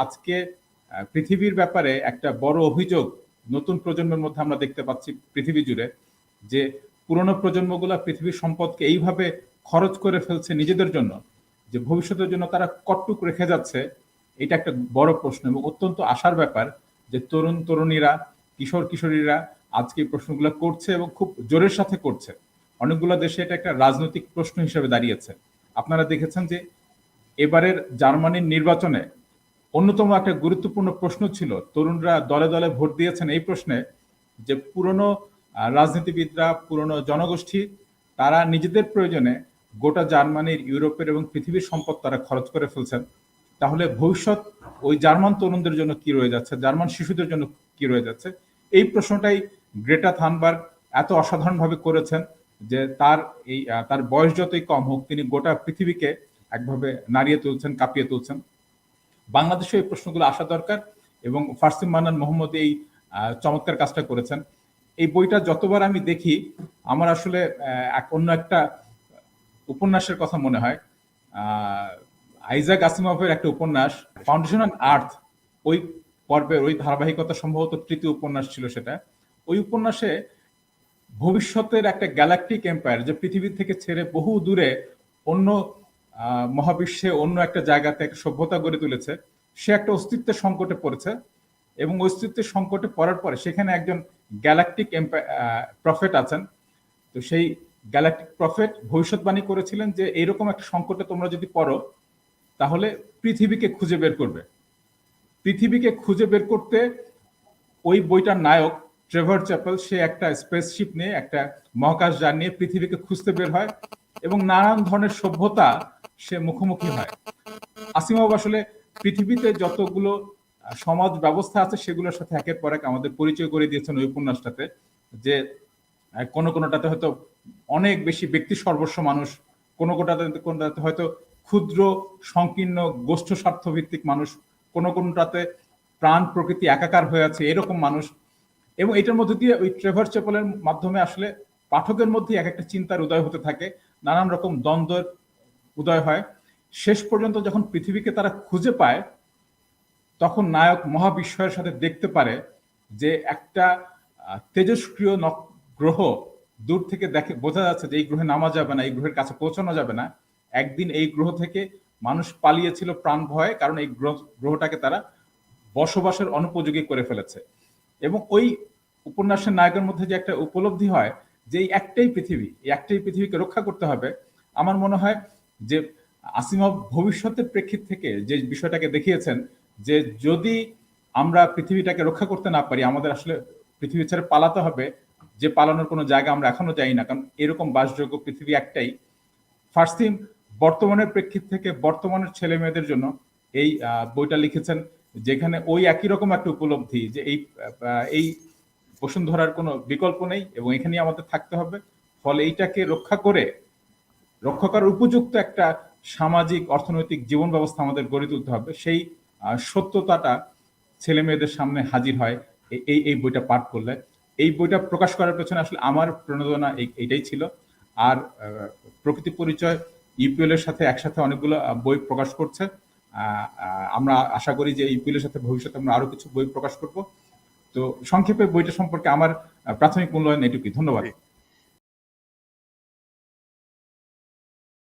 আজকে পৃথিবীর ব্যাপারে একটা বড় অভিযোগ নতুন প্রজন্মের মধ্যে আমরা দেখতে পাচ্ছি পৃথিবী জুড়ে, যে পুরনো প্রজন্মগুলো পৃথিবীর সম্পদকে এইভাবে খরচ করে ফেলছে নিজেদের জন্য, যে ভবিষ্যতের জন্য তারা কটটুক রেখে যাচ্ছে। এটা একটা বড় প্রশ্ন এবং অত্যন্ত আশার ব্যাপার যে তরুণ তরুণীরা, কিশোর কিশোরীরা আজকে এই প্রশ্নগুলো করছে এবং খুব জোরের সাথে করছে। অনেকগুলো দেশে এটা একটা রাজনৈতিক প্রশ্ন হিসেবে দাঁড়িয়েছে। আপনারা দেখেছেন যে এবারের জার্মানির নির্বাচনে অন্যতম একটা গুরুত্বপূর্ণ প্রশ্ন ছিল, তরুণরা দলে দলে ভোট দিয়েছেন এই প্রশ্নে, যে পুরনো রাজনীতিবিদরা, পুরনো জনগোষ্ঠী, তারা নিজেদের প্রয়োজনে গোটা জার্মানির, ইউরোপের এবং পৃথিবীর সম্পদ তারা খরচ করে ফেলছেন। তাহলে ভবিষ্যৎ ওই জার্মান তরুণদের জন্য কি রয়ে যাচ্ছে, জার্মান শিশুদের জন্য কি রয়ে যাচ্ছে? এই প্রশ্নটাই গ্রেটা থানবার্গ এত অসাধারণভাবে করেছেন যে তার বয়স যতই কম হোক, তিনি গোটা পৃথিবীকে একভাবে নাড়িয়ে তুলছেন, কাঁপিয়ে তুলছেন। বাংলাদেশে এই প্রশ্নগুলো আসা দরকার এবং ফারসিম মান্নান মোহাম্মদ এই চমৎকার কাজটা করেছেন। এই বইটা যতবার আমি দেখি আমার আসলে অন্য একটা উপন্যাসের কথা মনে হয়। আইজাক আসিমভের একটা উপন্যাস ফাউন্ডেশন অন আর্থ, ওই পর্বের ওই ধারাবাহিকতা সম্ভবত তৃতীয় উপন্যাস ছিল সেটা। ওই উপন্যাসে ভবিষ্যতের একটা গ্যালাকটিক এম্পায়ার, যে পৃথিবী থেকে ছেড়ে বহু দূরে অন্য মহাবিশ্বে অন্য একটা জায়গাতে একটা সভ্যতা গড়ে তুলেছে, সে একটা অস্তিত্বের সংকটে পড়েছে এবং অস্তিত্বের সংকটে পড়ার পরে সেখানে একজন গ্যালাকটিক প্রফেট আছেন। তো সেই গ্যালাকটিক প্রফেট ভবিষ্যৎবাণী করেছিলেন যে এইরকম একটা সংকটে তোমরা যদি পড়ো তাহলে পৃথিবীকে খুঁজে বের করবে। পৃথিবীকে খুঁজে বের করতে ওই বইটার নায়ক ট্রেভার চ্যাপেল, সে একটা স্পেসশিপ নিয়ে, একটা মহাকাশযান নিয়ে পৃথিবীকে খুঁজতে বের হয় এবং নানান ধরনের সভ্যতা সে মুখোমুখি হয়। আসিমভ আসলে পৃথিবীতে যতগুলো সমাজ ব্যবস্থা আছে সেগুলোর সাথে একের পর এক আমাদের পরিচয় করে দিয়েছেন ওই উপন্যাসটাতে, যে কোনোটাতে হয়তো অনেক বেশি ব্যক্তি সর্বস্ব মানুষ, কোনোটাতে হয়তো ক্ষুদ্র সংকীর্ণ গোষ্ঠ স্বার্থ ভিত্তিক মানুষ, কোনোটাতে প্রাণ প্রকৃতি একাকার হয়ে আছে এরকম মানুষ। এবং এটার মধ্যে দিয়ে ওই ট্রেভার চ্যাপেলের মাধ্যমে আসলে পাঠকের মধ্যে এক একটা চিন্তার উদয় হতে থাকে, নানান রকম দ্বন্দ্বের উদয় হয়। শেষ পর্যন্ত যখন পৃথিবীকে তারা খুঁজে পায় তখন নায়ক মহাবিস্ময়ের সাথে দেখতে পারে যে একটা তেজস্ক্রিয় গ্রহ দূর থেকে দেখে বোঝা যাচ্ছে যে এই গ্রহে নামা যাবে না, এই গ্রহের কাছে পৌঁছানো যাবে না। একদিন এই গ্রহ থেকে মানুষ পালিয়েছিল প্রাণ ভয়ে, কারণ এই গ্রহটাকে তারা বসবাসের অনুপযোগী করে ফেলেছে। এবং ওই উপন্যাসের নায়কের মধ্যে যে একটা উপলব্ধি হয় যে এই একটাই পৃথিবী, এই একটাই পৃথিবীকে রক্ষা করতে হবে। আমার মনে হয় যে আসিমভ ভবিষ্যতের প্রেক্ষিত থেকে যে বিষয়টাকে দেখিয়েছেন, যে যদি আমরা পৃথিবীটাকে রক্ষা করতে না পারি, আমাদের আসলে পৃথিবী ছেড়ে পালাতে হবে, যে পালানোর কোনো জায়গা আমরা এখনো যাই না, কারণ এরকম বাসযোগ্য পৃথিবী একটাই। ফারসিম বর্তমানের প্রেক্ষিত থেকে বর্তমানের ছেলে মেয়েদের জন্য এই বইটা লিখেছেন, যেখানে ওই একই রকম একটা উপলব্ধি যে এই বসুন্ধরার কোনো বিকল্প নেই এবং এখানেই আমাদের থাকতে হবে। ফলে এইটাকে রক্ষা করার উপযুক্ত একটা সামাজিক অর্থনৈতিক জীবন ব্যবস্থা আমাদের গড়ে তুলতে হবে। সেই সত্যতাটা ছেলে মেয়েদের সামনে হাজির হয় এই বইটা পাঠ করলে। এই বইটা প্রকাশ করার পেছনে আসলে আমার প্রণোদনা এইটাই ছিল। আর প্রকৃতি পরিচয় ইউপিএল এর সাথে একসাথে অনেকগুলো বই প্রকাশ করছে। আমরা আশা করি যে ইউপিএল এর সাথে ভবিষ্যতে আমরা আরো কিছু বই প্রকাশ করব। তো সংক্ষেপে বইটা সম্পর্কে আমার প্রাথমিক মূল্যায়ন এটুকুই। ধন্যবাদ।